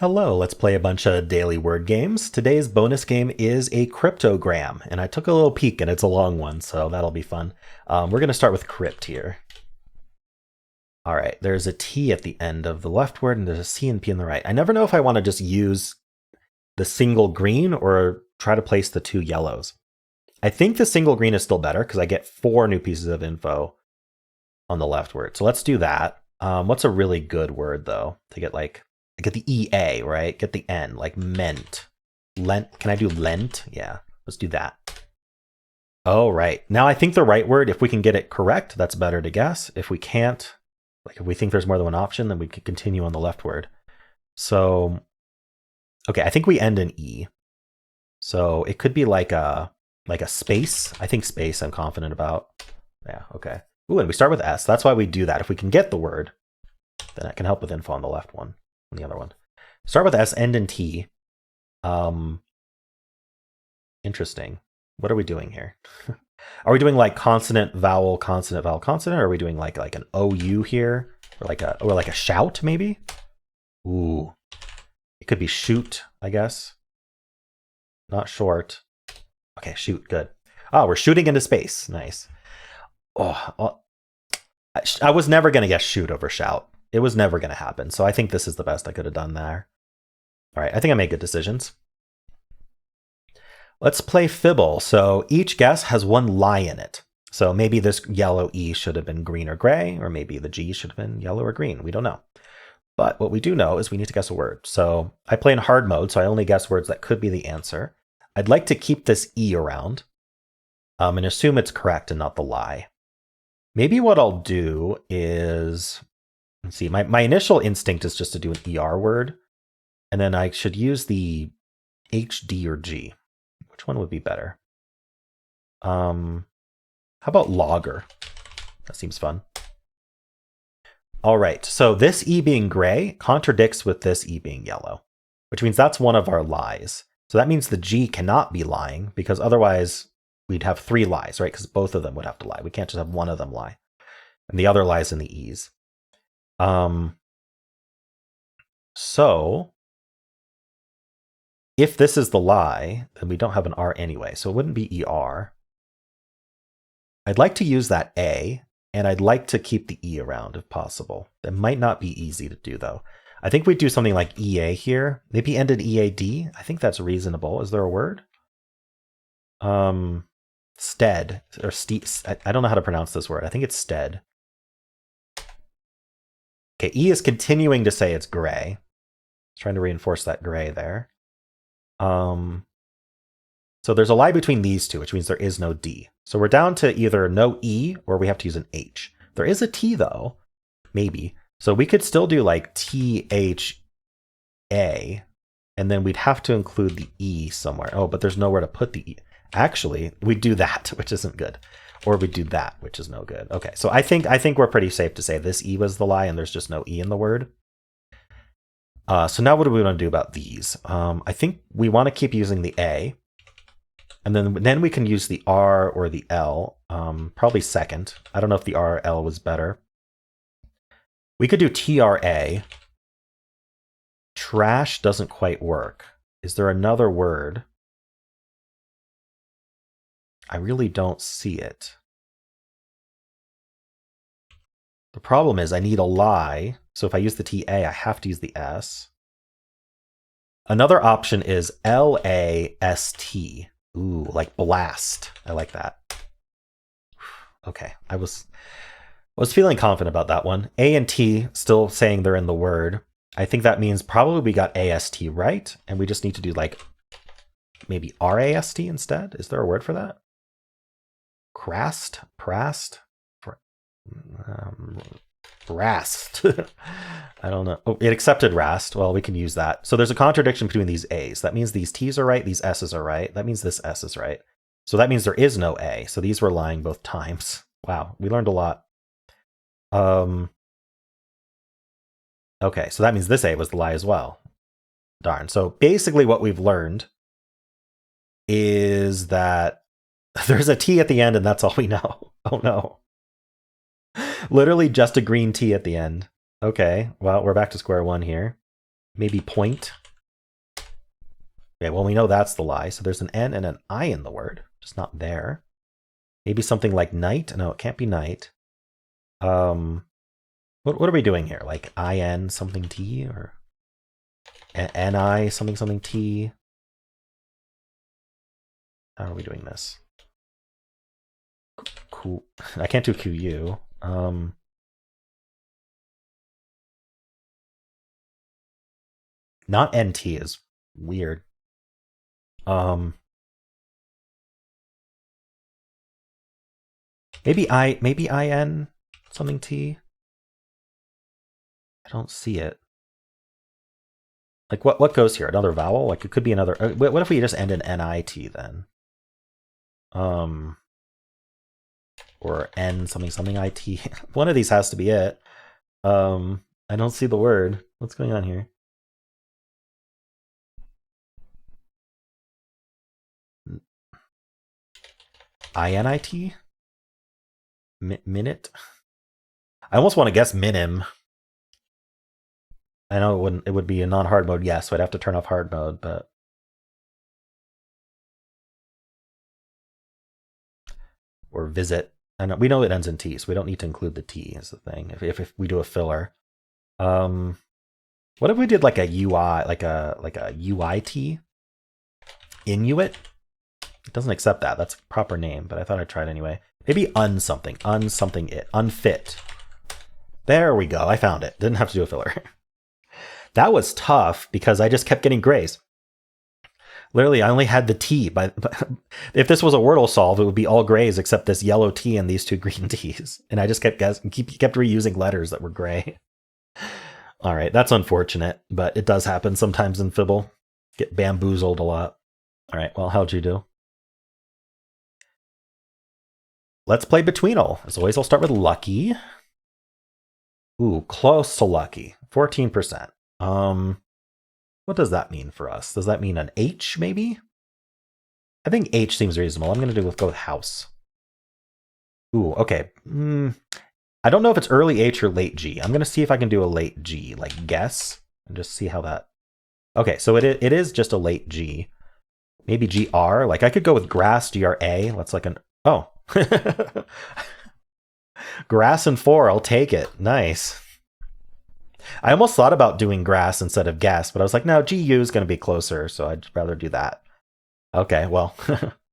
Hello, let's play a bunch of daily word games. Today's bonus game is a cryptogram, and I took a little peek, and it's a long one, so that'll be fun. We're going to start with crypt here. All right, there's a T at the end of the left word, and there's a C and P on the right. I never know if I want to just use the single green or try to place the two yellows. I think the single green is still better because I get 4 new pieces of info on the left word. So let's do that. What's a really good word, though, to get like... I get the EA, right? Get the N, like meant. Lent. Can I do lent? Yeah, let's do that. Oh, right. Now I think the right word, if we can get it correct, that's better to guess. If we can't, like if we think there's more than one option, then we can continue on the left word. So, okay, I think we end in E. So it could be like a space. I think space I'm confident about. Yeah, okay. Ooh, and we start with S. That's why we do that. If we can get the word, then it can help with info on the left one. On the other one. Start with S, end in T. Interesting. What are we doing here? Are we doing like consonant, vowel, consonant, vowel, consonant? Or are we doing like an OU here? Or like a shout, maybe? Ooh. It could be shoot, I guess. Not short. Okay, shoot, good. Oh, we're shooting into space. Nice. Oh, I was never going to guess shoot over shout. It was never going to happen. So I think this is the best I could have done there. All right, I think I made good decisions. Let's play Fibble. So each guess has one lie in it. So maybe this yellow E should have been green or gray, or maybe the G should have been yellow or green. We don't know. But what we do know is we need to guess a word. So I play in hard mode, so I only guess words that could be the answer. I'd like to keep this E around and assume it's correct and not the lie. Maybe what I'll do is... Let's see, my initial instinct is just to do an ER word, and then I should use the H, D, or G. Which one would be better? How about logger? That seems fun. All right, so this E being gray contradicts with this E being yellow, which means that's one of our lies. So that means the G cannot be lying, because otherwise we'd have 3 lies, right? Because both of them would have to lie. We can't just have one of them lie. And the other lies in the E's. So if this is the lie, then we don't have an R anyway, so it wouldn't be ER. I'd like to use that A, and I'd like to keep the E around if possible. That might not be easy to do, though. I think we'd do something like EA here. Maybe end in EAD. I think that's reasonable. Is there a word? Stead, or I don't know how to pronounce this word. I think it's stead. Okay, E is continuing to say it's gray. Trying to reinforce that gray there. So there's a lie between these two, which means there is no D. So we're down to either no E or we have to use an H. There is a T though, maybe. So we could still do like THA, and then we'd have to include the E somewhere. Oh, but there's nowhere to put the E. Actually, we'd do that, which isn't good. Or we do that, which is no good. Okay, so I think we're pretty safe to say this E was the lie and there's just no E in the word. So now what do we want to do about these? I think we want to keep using the A. And then we can use the R or the L, probably second. I don't know if the R or L was better. We could do TRA. Trash doesn't quite work. Is there another word? I really don't see it. The problem is I need a lie. So if I use the TA, I have to use the S. Another option is LAST. Ooh, like blast. I like that. Okay, I was feeling confident about that one. A and T still saying they're in the word. I think that means probably we got AST right, and we just need to do like maybe RAST instead. Is there a word for that? Prast? Rast. I don't know. Oh, it accepted Rast. Well, we can use that. So there's a contradiction between these A's. That means these T's are right, these S's are right. That means this S is right. So that means there is no A. So these were lying both times. Wow, we learned a lot. Okay, so that means this A was the lie as well. Darn. So basically what we've learned is that there's a T at the end and that's all we know. Oh no. Literally just a green T at the end. Okay, well, we're back to square one here. Maybe point. Okay, well, we know that's the lie. So there's an N and an I in the word, just not there. Maybe something like night. No, it can't be night. What are we doing here? Like IN something T or NI something something T? How are we doing this? Cool. I can't do QU. Not NT is weird. Maybe IN something T. I don't see it. Like what goes here? Another vowel? Like it could be another. What if we just end in NIT then? Or N something something IT. One of these has to be it. I don't see the word. What's going on here? INIT? Minute? I almost want to guess minim. I know it would be a non-hard mode, yes, so I'd have to turn off hard mode, but or visit. I know we know it ends in T, so we don't need to include the T is the thing. If we do a filler. What if we did like a UI, like a UIT? Inuit? It doesn't accept that. That's a proper name, but I thought I'd try it anyway. Maybe something it. Unfit. There we go. I found it. Didn't have to do a filler. That was tough because I just kept getting grays. Literally, I only had the T. But if this was a Wordle solve, it would be all grays except this yellow T and these two green T's. And I just kept reusing letters that were gray. All right, that's unfortunate, but it does happen sometimes in Fibble. Get bamboozled a lot. All right, well, how'd you do? Let's play Betweenle. As always, I'll start with lucky. Ooh, close to lucky. 14%. What does that mean for us? Does that mean an H, maybe? I think H seems reasonable. I'm going to go with house. Ooh, okay. I don't know if it's early H or late G. I'm going to see if I can do a late G, like guess, and just see how that... Okay, so it is just a late G. Maybe GR. Like I could go with grass, GRA. That's like an... Oh. Grass and 4, I'll take it. Nice. I almost thought about doing grass instead of guess, but I was like, no, GU is going to be closer, so I'd rather do that. Okay, well,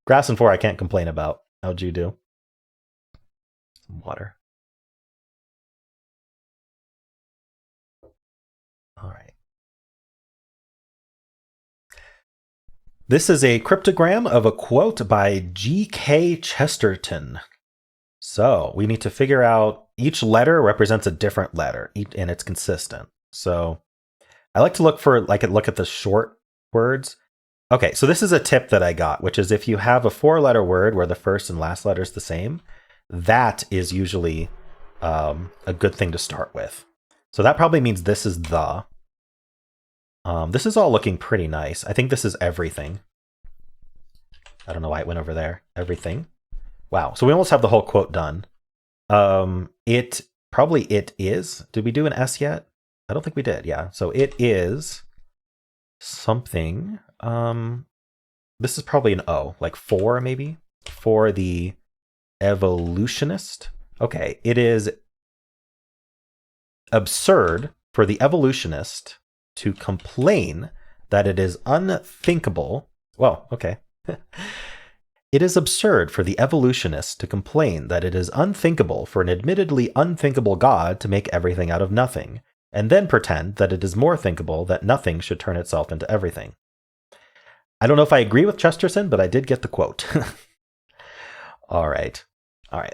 grass and 4 I can't complain about. How'd you do? Some water. All right. This is a cryptogram of a quote by G.K. Chesterton. So we need to figure out each letter represents a different letter, and it's consistent. So I like to look at the short words. Okay, so this is a tip that I got, which is if you have a 4-letter word where the first and last letter is the same, that is usually a good thing to start with. So that probably means this is the. This is all looking pretty nice. I think this is everything. I don't know why it went over there. Everything. Wow. So we almost have the whole quote done. It is. Did we do an S yet? I don't think we did. Yeah. So it is something. This is probably an O, like 4 maybe, for the evolutionist. Okay. It is absurd for the evolutionist to complain that it is unthinkable. Well, okay. It is absurd for the evolutionist to complain that it is unthinkable for an admittedly unthinkable God to make everything out of nothing, and then pretend that it is more thinkable that nothing should turn itself into everything. I don't know if I agree with Chesterton, but I did get the quote. All right.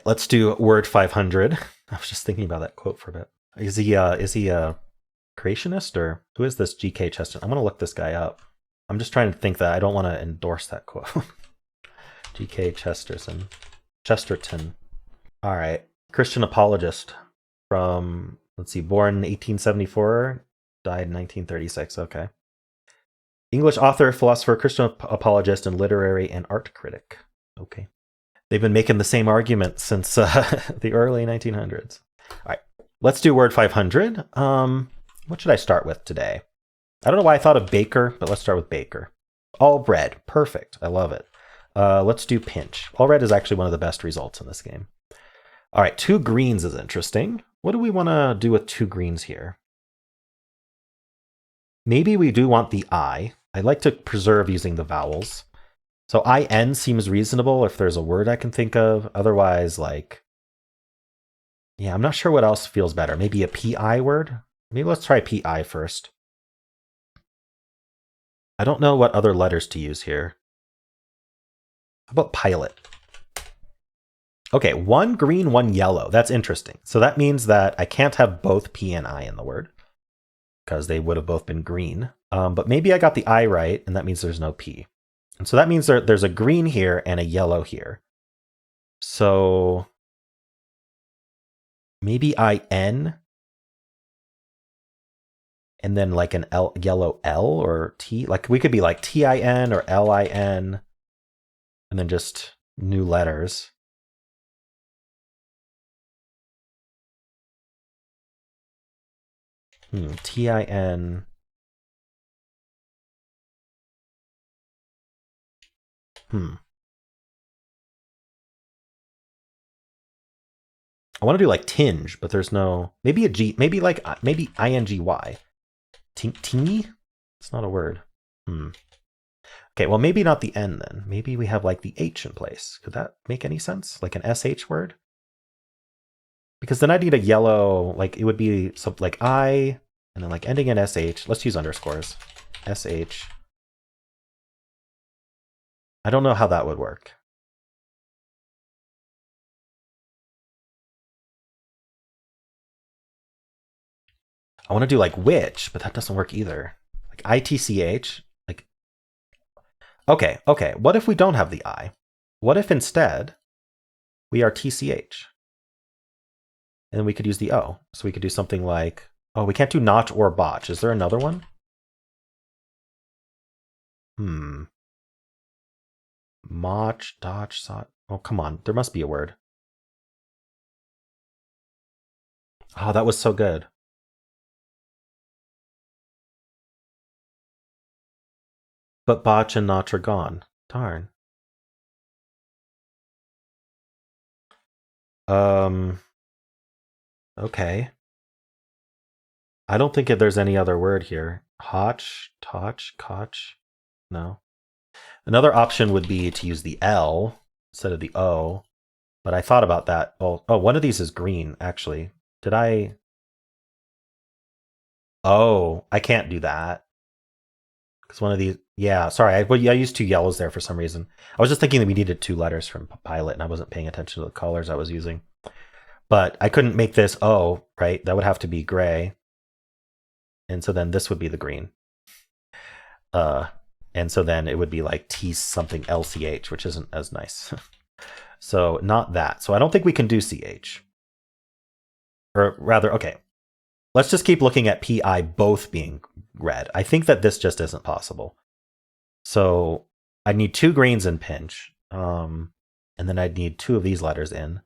Let's do word 500. I was just thinking about that quote for a bit. Is he a creationist, or who is this G.K. Chesterton? I'm going to look this guy up. I'm just trying to think that I don't want to endorse that quote. G.K. Chesterton. All right. Christian apologist from, let's see, born 1874, died in 1936. Okay. English author, philosopher, Christian apologist, and literary and art critic. Okay. They've been making the same argument since the early 1900s. All right. Let's do word 500. What should I start with today? I don't know why I thought of baker, but let's start with baker. All red. Perfect. I love it. Let's do pinch. All red is actually one of the best results in this game. All right, 2 greens is interesting. What do we want to do with 2 greens here? Maybe we do want the I. I like to preserve using the vowels. So IN seems reasonable if there's a word I can think of. Otherwise, like, yeah, I'm not sure what else feels better. Maybe a PI word? Maybe let's try PI first. I don't know what other letters to use here. How about pilot? Okay, 1 green, 1 yellow. That's interesting. So that means that I can't have both P and I in the word because they would have both been green. But maybe I got the I right, and that means there's no P. And so that means there's a green here and a yellow here. So maybe IN and then like an yellow L or T. Like we could be like TIN or LIN and then just new letters. TIN. I want to do like tinge, but there's no, maybe a G, maybe INGY. Tingy? It's not a word. Okay, well, maybe not the N then. Maybe we have like the H in place. Could that make any sense? Like an SH word? Because then I'd need a yellow, like it would be something like I, and then like ending in SH. Let's use underscores. SH. I don't know how that would work. I want to do like which, but that doesn't work either. Like ITCH. Like, okay. What if we don't have the I? What if instead we are TCH? And then we could use the O. So we could do something like, oh, we can't do notch or botch. Is there another one? Motch, dotch, sot. Oh, come on. There must be a word. Oh, that was so good. But botch and notch are gone. Darn. Okay. I don't think there's any other word here. Hotch, totch, kotch. No. Another option would be to use the L instead of the O. But I thought about that. Oh, one of these is green, actually. Did I? Oh, I can't do that. Because one of these, yeah, sorry, I used 2 yellows there for some reason. I was just thinking that we needed 2 letters from pilot, and I wasn't paying attention to the colors I was using. But I couldn't make this O, right? That would have to be gray. And so then this would be the green. And so then it would be like T something LCH, which isn't as nice. So not that. So I don't think we can do CH. Or rather, okay. Let's just keep looking at PI both being red. I think that this just isn't possible. So I need 2 greens in pinch. And then I'd need 2 of these letters in.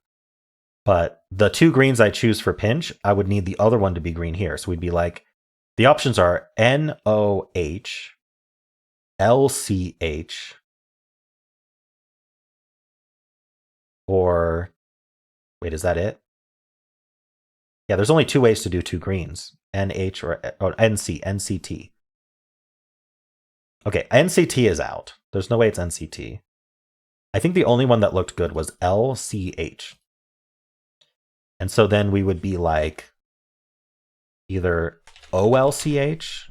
But the 2 greens I choose for pinch, I would need the other one to be green here. So we'd be like, the options are NOH, LCH, or wait, is that it? Yeah, there's only 2 ways to do 2 greens. NH or NC, NCT. Okay, NCT is out. There's no way it's NCT. I think the only one that looked good was LCH. And so then we would be like either OLCH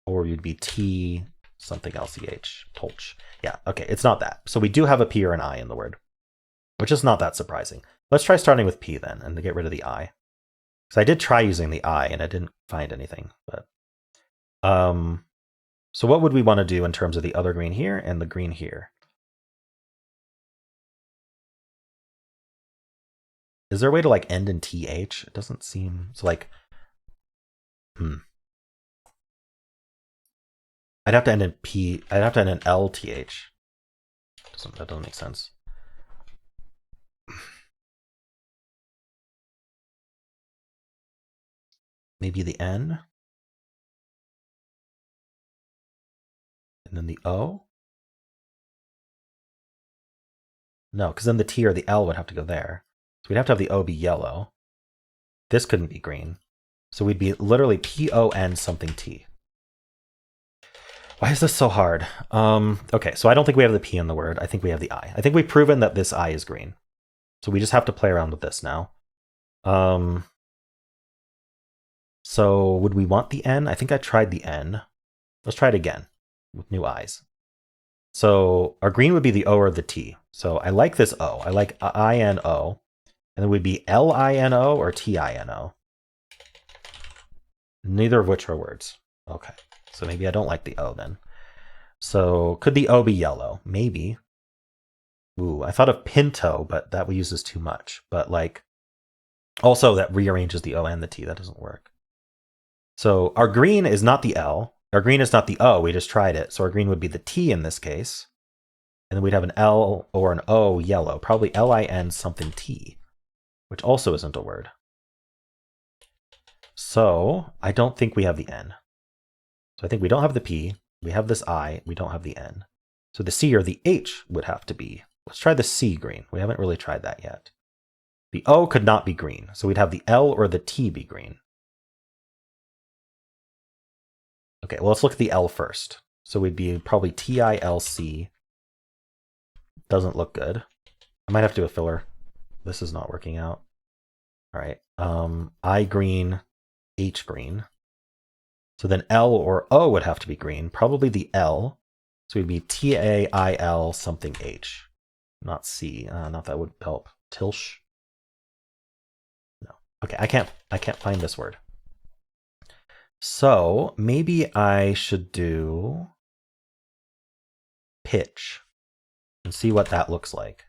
or you'd be T something LCH, Tolch. Yeah, okay, it's not that. So we do have a P or an I in the word, which is not that surprising. Let's try starting with P then and to get rid of the I. So I did try using the I and I didn't find anything. But so what would we want to do in terms of the other green here and the green here? Is there a way to like end in TH? It doesn't seem so like I'd have to end in P. I'd have to end in LTH. That doesn't make sense. maybe the N, and then the O. No, because then the T or the L would have to go there. So we'd have to have the O be yellow. This couldn't be green. So we'd be literally PON something T. Why is this so hard? Okay, so I don't think we have the P in the word. I think we have the I. I think we've proven that this I is green. So we just have to play around with this now. So would we want the N? I think I tried the N. Let's try it again with new I's. So our green would be the O or the T. So I like this O. I like I-N-O. And then would be L-I-N-O or T-I-N-O. Neither of which are words. Okay. So maybe I don't like the O then. So could the O be yellow? Maybe. Ooh, I thought of Pinto, but that uses too much. But like, also that rearranges the O and the T. That doesn't work. So our green is not the L. Our green is not the O. We just tried it. So our green would be the T in this case. And then we'd have an L or an O yellow. Probably L-I-N something T, which also isn't a word. So I don't think we have the N. So I think we don't have the P. We have this I. We don't have the N. So the C or the H would have to be. Let's try the C green. We haven't really tried that yet. The O could not be green. So we'd have the L or the T be green. Okay, well, let's look at the L first. So we'd be probably T-I-L-C. Doesn't look good. I might have to do a filler. This is not working out. All right. I green, H green. So then L or O would have to be green. Probably the L. So we'd be T-A-I-L something H. Not C. Not that would help. Tilsh. No. Okay, I can't find this word. So maybe I should do pitch and see what that looks like.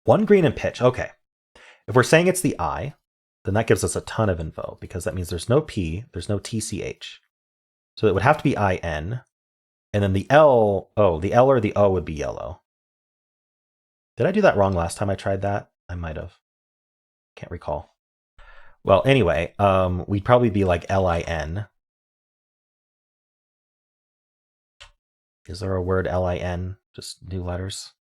One green and pitch. Okay. If we're saying it's the I, then that gives us a ton of info because that means there's no P, there's no TCH. So it would have to be IN. And then the L, the L or the O would be yellow. Did I do that wrong last time I tried that? I might have. Can't recall. Well, anyway, we'd probably be like LIN. Is there a word LIN? Just new letters?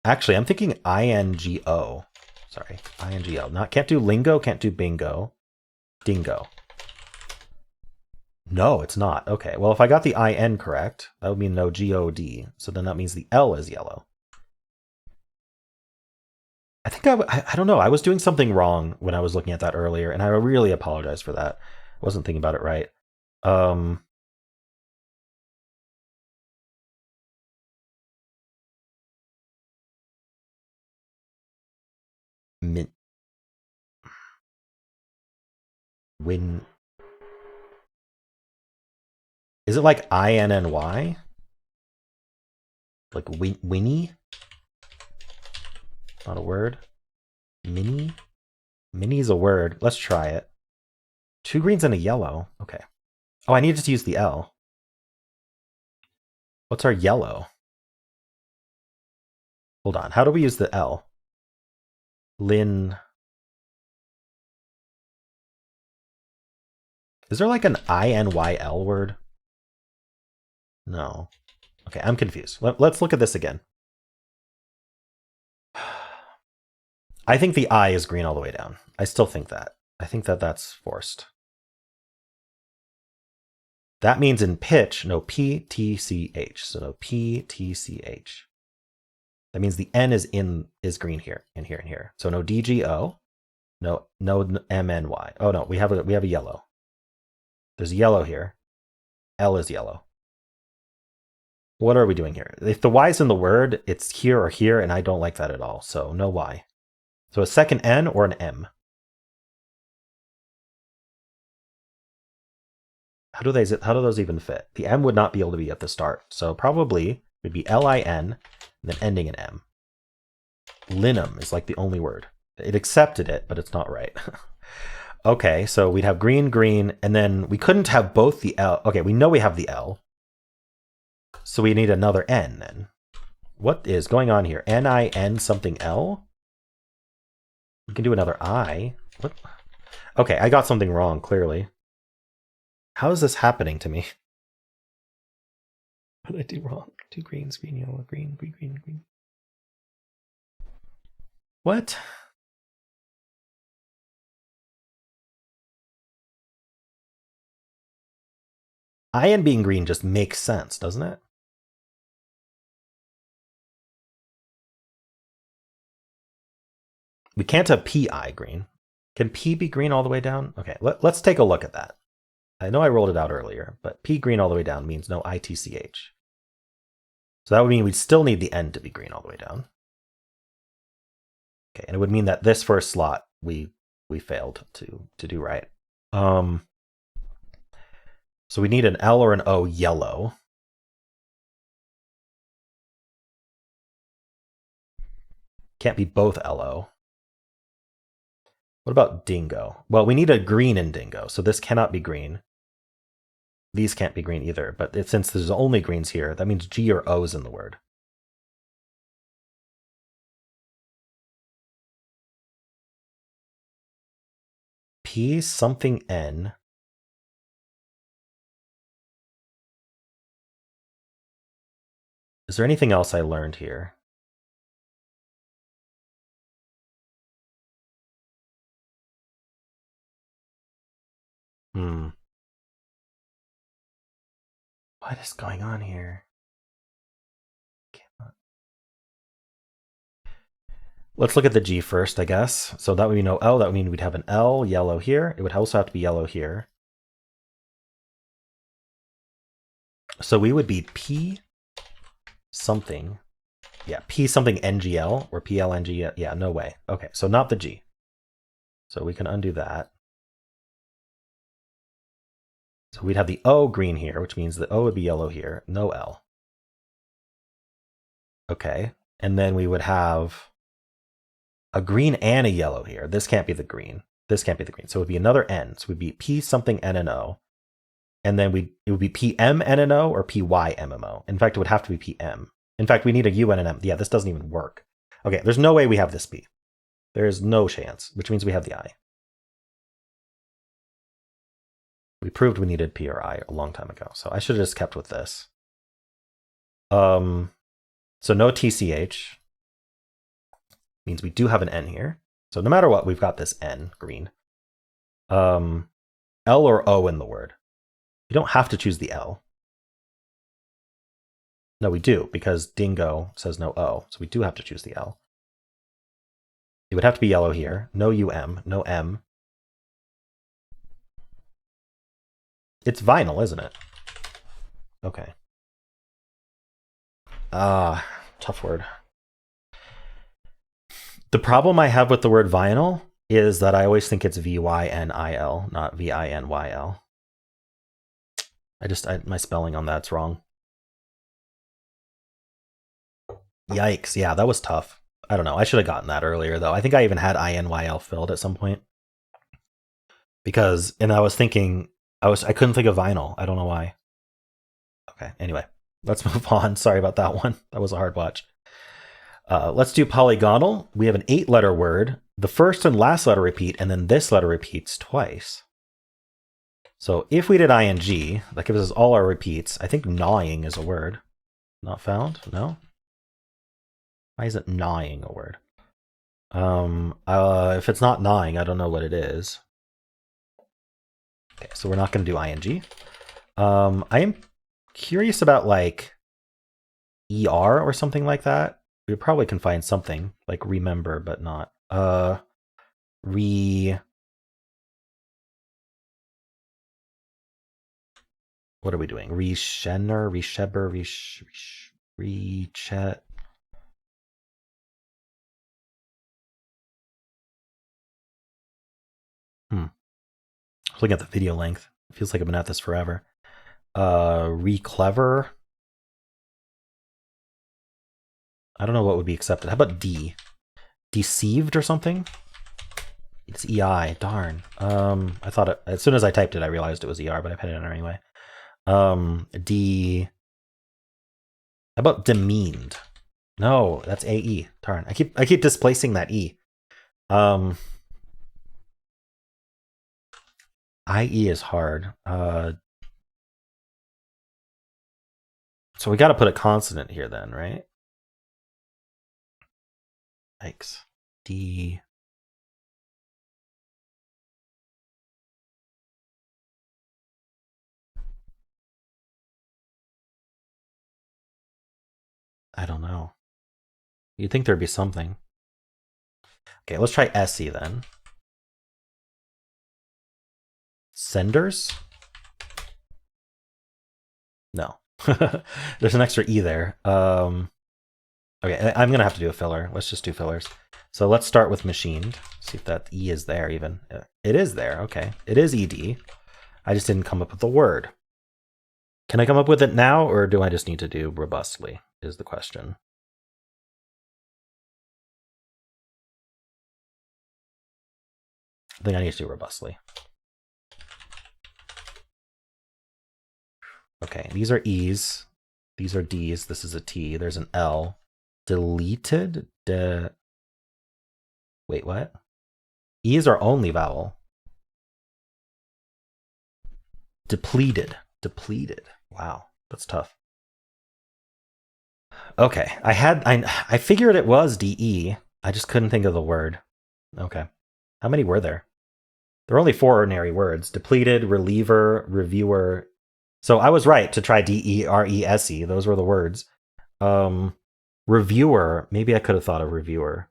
Actually, I'm thinking INGO. Sorry, INGO. Can't do lingo, can't do bingo. Dingo. No, it's not. Okay, well, if I got the IN correct, that would mean no GOD. So then that means the L is yellow. I think I don't know. I was doing something wrong when I was looking at that earlier, and I really apologize for that. I wasn't thinking about it right. Win. Is it like INNY? Like Winnie? Not a word. Mini? Mini's a word. Let's try it. Two greens and a yellow. Okay. Oh, I needed to use the L. What's our yellow? Hold on. How do we use the L? Lin. Is there like an INYL word? No. Okay, I'm confused. Let's look at this again. I think the I is green all the way down. I still think that. I think that that's forced. That means in pitch, no P, T, C, H. So no P, T, C, H. That means the N is green here, and here, and here. So no DGO, no MNY. Oh no, we have a yellow. There's a yellow here. L is yellow. What are we doing here? If the Y is in the word, it's here or here, and I don't like that at all. So no Y. So a second N or an M. How do those even fit? The M would not be able to be at the start. So probably it would be LIN and then ending in M. Linum is like the only word. It accepted it, but it's not right. Okay, so we'd have green, green, and then we couldn't have both the L. Okay, we know we have the L. So we need another N then. What is going on here? NIN something L? We can do another I. What? Okay, I got something wrong, clearly. How is this happening to me? What did I do wrong? 2 greens, green, yellow, green, green, green, green. What? Iron being green just makes sense, doesn't it? We can't have PI green. Can P be green all the way down? Okay, let's take a look at that. I know I rolled it out earlier, but P green all the way down means no ITCH. So that would mean we'd still need the N to be green all the way down. Okay, and it would mean that this first slot we failed to do right. So we need an L or an O yellow. Can't be both LO. What about dingo? Well, we need a green in dingo, so this cannot be green. These can't be green either, but since there's only greens here, that means G or O's in the word. P something N. Is there anything else I learned here? What is going on here? Let's look at the G first, I guess. So that would be no L. That would mean we'd have an L yellow here. It would also have to be yellow here. So we would be P something. Yeah, P something NGL or PLNG. Yeah, no way. Okay, so not the G. So we can undo that. So we'd have the O green here, which means the O would be yellow here. No L. Okay, and then we would have a green and a yellow here. This can't be the green. This can't be the green. So it would be another N. So it would be P something N and O. And then it would be PM N and O or PY MMO. In fact, it would have to be PM. In fact, we need a UN and M. Yeah, this doesn't even work. Okay, there's no way we have this P. There's no chance, which means we have the I. We proved we needed P or I a long time ago, so I should have just kept with this. So no TCH means we do have an N here. So no matter what, we've got this N, green. L or O in the word. You don't have to choose the L. No, we do, because dingo says no O, so we do have to choose the L. It would have to be yellow here. No UM, no M. It's vinyl, isn't it? Okay. Tough word. The problem I have with the word vinyl is that I always think it's VYNIL, not VINYL. My spelling on that's wrong. Yikes, yeah, that was tough. I don't know, I should have gotten that earlier, though. I think I even had INYL filled at some point. And I was thinking, I couldn't think of vinyl. I don't know why. Okay, anyway, let's move on. Sorry about that one. That was a hard watch. Let's do polygonal. We have an 8-letter word. The first and last letter repeat, and then this letter repeats twice. So if we did ing, that gives us all our repeats. I think gnawing is a word. Not found? No? Why isn't gnawing a word? If it's not gnawing, I don't know what it is. Okay, so we're not going to do ing. I am curious about like ER or something like that. We probably can find something like remember, but not What are we doing? Reshener, resheber, rechet. Looking at the video length. It feels like I've been at this forever. Reclever. I don't know what would be accepted. How about D? Deceived or something? It's EI. Darn. I thought as soon as I typed it, I realized it was ER, but I put it in there anyway. D. How about demeaned? No, that's AE. Darn. I keep displacing that E. IE is hard. So we got to put a consonant here then, right? Yikes. D. I don't know. You'd think there'd be something. Okay, let's try SE then. Senders? No. There's an extra E there. Okay, I'm going to have to do a filler. Let's just do fillers. So let's start with machined. See if that E is there even. It is there. Okay. It is ED. I just didn't come up with the word. Can I come up with it now, or do I just need to do robustly, is the question. I think I need to do robustly. Okay, these are E's. These are D's. This is a T. There's an L. Deleted? Wait, what? E is our only vowel. Depleted. Depleted. Wow, that's tough. Okay, I figured it was DE. I just couldn't think of the word. Okay. How many were there? There were only 4 ordinary words. Depleted, reliever, reviewer. So I was right to try DERESE. Those were the words. Reviewer. Maybe I could have thought of reviewer.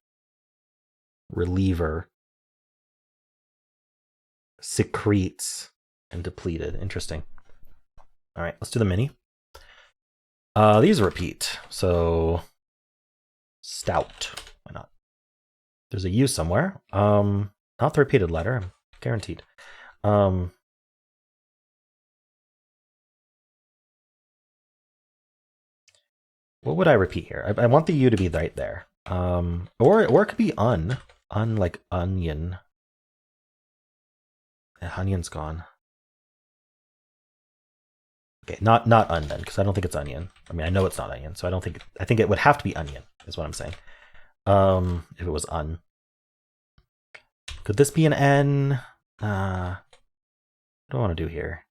Reliever. Secretes. And depleted. Interesting. All right, let's do the mini. These repeat. So stout. Why not? There's a U somewhere. Not the repeated letter. I'm guaranteed. What would I repeat here? I want the U to be right there. Or it could be like onion. Onion's gone. Okay, not un then, because I don't think it's onion. I mean, I know it's not onion, so I think it would have to be onion, is what I'm saying. If it was un. Could this be an N? What do I want to do here?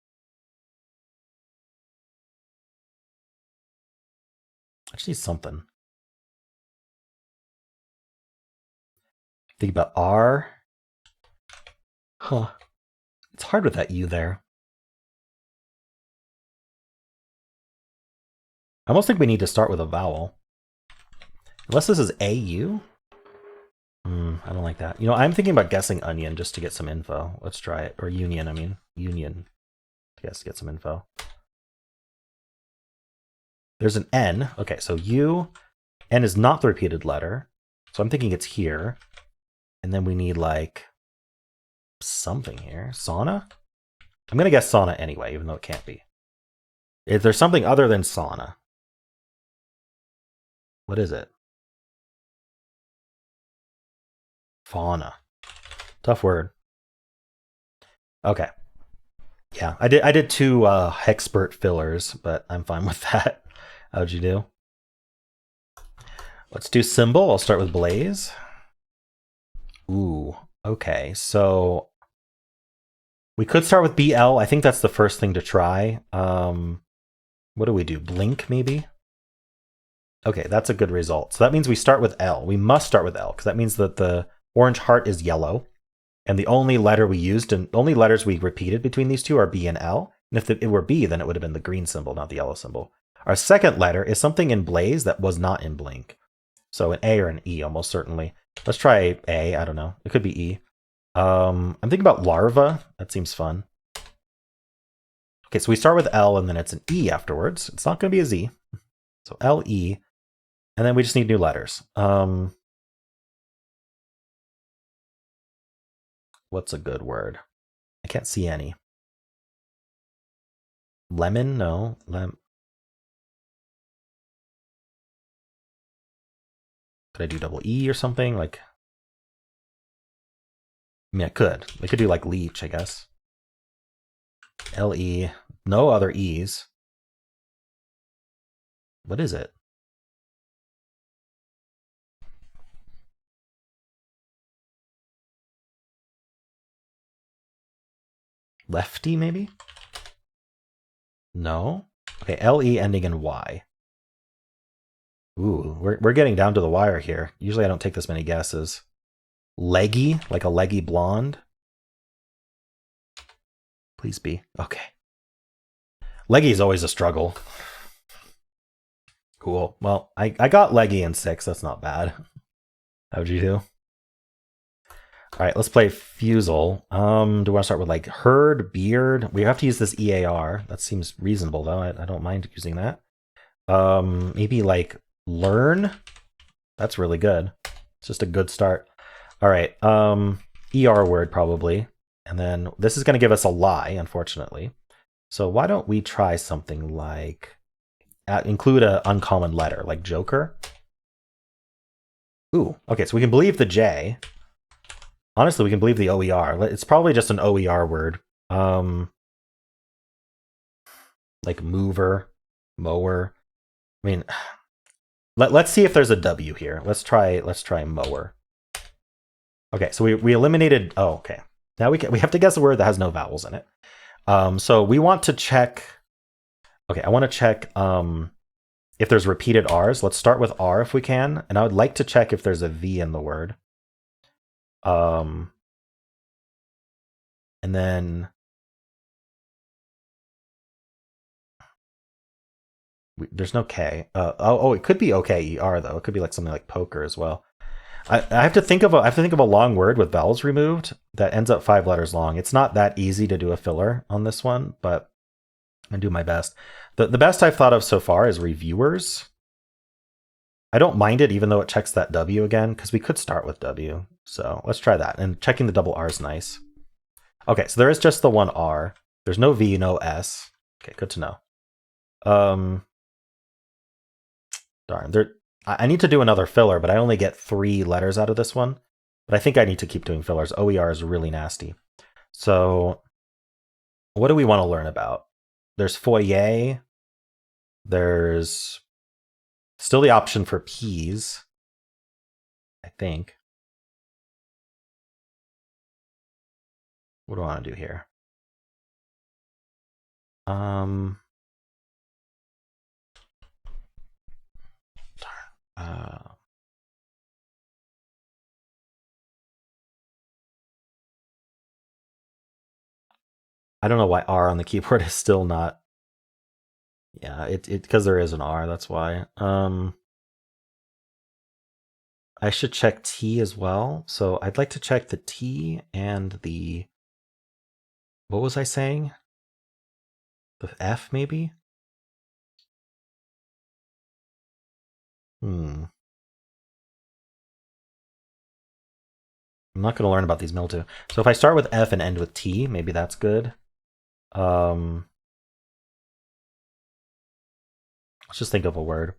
I just need something. Think about R. Huh. It's hard with that U there. I almost think we need to start with a vowel. Unless this is AU? I don't like that. You know, I'm thinking about guessing onion just to get some info. Let's try it. Or union, I mean. Union. Yes, get some info. There's an N. Okay, so U. N is not the repeated letter. So I'm thinking it's here. And then we need like something here. Sauna? I'm going to guess sauna anyway, even though it can't be. If there's something other than sauna. What is it? Fauna. Tough word. Okay. Yeah, I did 2 hexpert fillers, but I'm fine with that. How'd you do? Let's do Symble. I'll start with Blaze. Ooh, okay. So we could start with BL. I think that's the first thing to try. What do we do? Blink, maybe? Okay, that's a good result. So that means we start with L. We must start with L, because that means that the orange heart is yellow. And the only letter we used and only letters we repeated between these two are B and L. And if it were B, then it would have been the green symbol, not the yellow symbol. Our second letter is something in Blaze that was not in Blink. So an A or an E, almost certainly. Let's try A. I don't know. It could be E. I'm thinking about larva. That seems fun. Okay, so we start with L and then it's an E afterwards. It's not going to be a Z. So L-E. And then we just need new letters. What's a good word? I can't see any. Lemon? No. Could I do double E or something? Like, I mean, I could. We could do like leech, I guess. L-E. No other E's. What is it? Lefty, maybe? No? Okay, LE ending in Y. Ooh, we're getting down to the wire here. Usually I don't take this many guesses. Leggy, like a leggy blonde. Please be. Okay. Leggy is always a struggle. Cool. Well, I got leggy in 6. That's not bad. How'd you do? All right, let's play Fusele. Do we want to start with like herd, beard? We have to use this EAR. That seems reasonable though. I don't mind using that. Maybe like learn. That's really good. It's just a good start. All right. ER word probably. And then this is going to give us a lie, unfortunately. So why don't we try something like include an uncommon letter, like Joker? Ooh, okay, so we can believe the J. Honestly, we can believe the OER. It's probably just an OER word. Like mover, mower. I mean, let's see if there's a W here. Let's try mower. Okay, so we eliminated. Oh, okay. Now we have to guess a word that has no vowels in it. So we want to check. Okay, I want to check if there's repeated R's. Let's start with R if we can, and I would like to check if there's a V in the word. And then there's no K. Oh, it could be OKER though. It could be like something like poker as well. I have to think of a long word with vowels removed that ends up 5 letters long. It's not that easy to do a filler on this one, but I do my best. The best I've thought of so far is reviewers. I don't mind it even though it checks that W again, because we could start with W. So let's try that. And checking the double R is nice. Okay, so there is just the one R. There's no V, no S. Okay, good to know. Darn, I need to do another filler, but I only get 3 letters out of this one. But I think I need to keep doing fillers. OER is really nasty. So what do we want to learn about? There's foyer. There's still the option for peas, I think. What do I want to do here? I don't know why R on the keyboard is still not. Yeah, it because there is an R, that's why. I should check T as well. So I'd like to check the T and the, what was I saying? The F maybe? I'm not going to learn about these mildew. So if I start with F and end with T, maybe that's good. Let's just think of a word.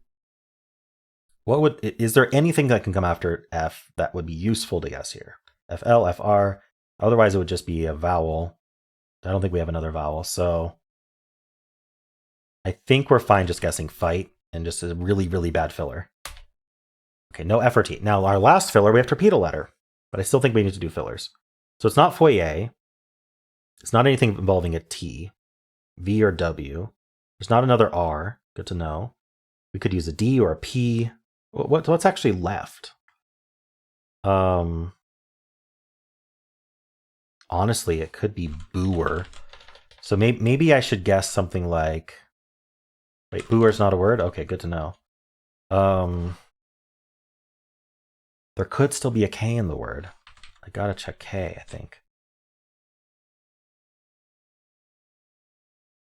Is there anything that can come after F that would be useful to guess here? FL, FR, otherwise it would just be a vowel. I don't think we have another vowel, so I think we're fine just guessing fight and just a really, really bad filler. Okay, no F or T. Now our last filler, we have to repeat a letter, but I still think we need to do fillers. So it's not foyer. It's not anything involving a T, V or W. There's not another R. Good to know. We could use a D or a P. What's actually left? Honestly, it could be booer. So maybe I should guess something like. Wait, booer's not a word? Okay, good to know. There could still be a K in the word. I gotta check K, I think.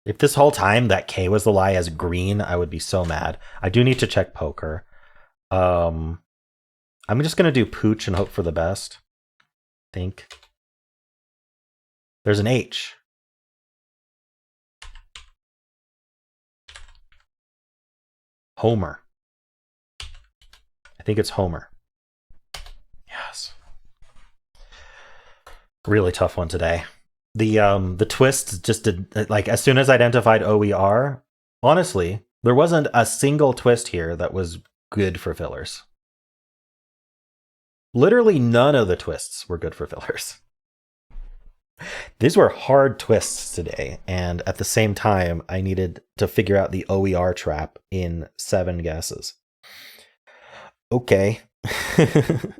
If this whole time that K was the lie as green, I would be so mad. I do need to check poker. I'm just gonna do pooch and hope for the best. I think. There's an H. Homer. I think it's Homer. Yes. Really tough one today. The twist just did, like, as soon as I identified OER, honestly, there wasn't a single twist here that was good for fillers. Literally none of the twists were good for fillers. These were hard twists today, and at the same time, I needed to figure out the OER trap in 7 guesses. Okay. I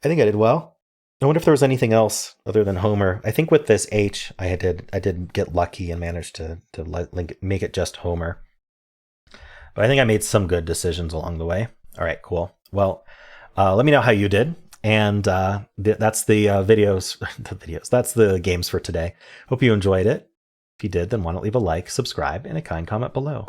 think I did well. I wonder if there was anything else other than Homer. I think with this H, I did get lucky and managed to make it just Homer. But I think I made some good decisions along the way. All right, cool. Well, let me know how you did. And that's the videos. That's the games for today. Hope you enjoyed it. If you did, then why not leave a like, subscribe, and a kind comment below.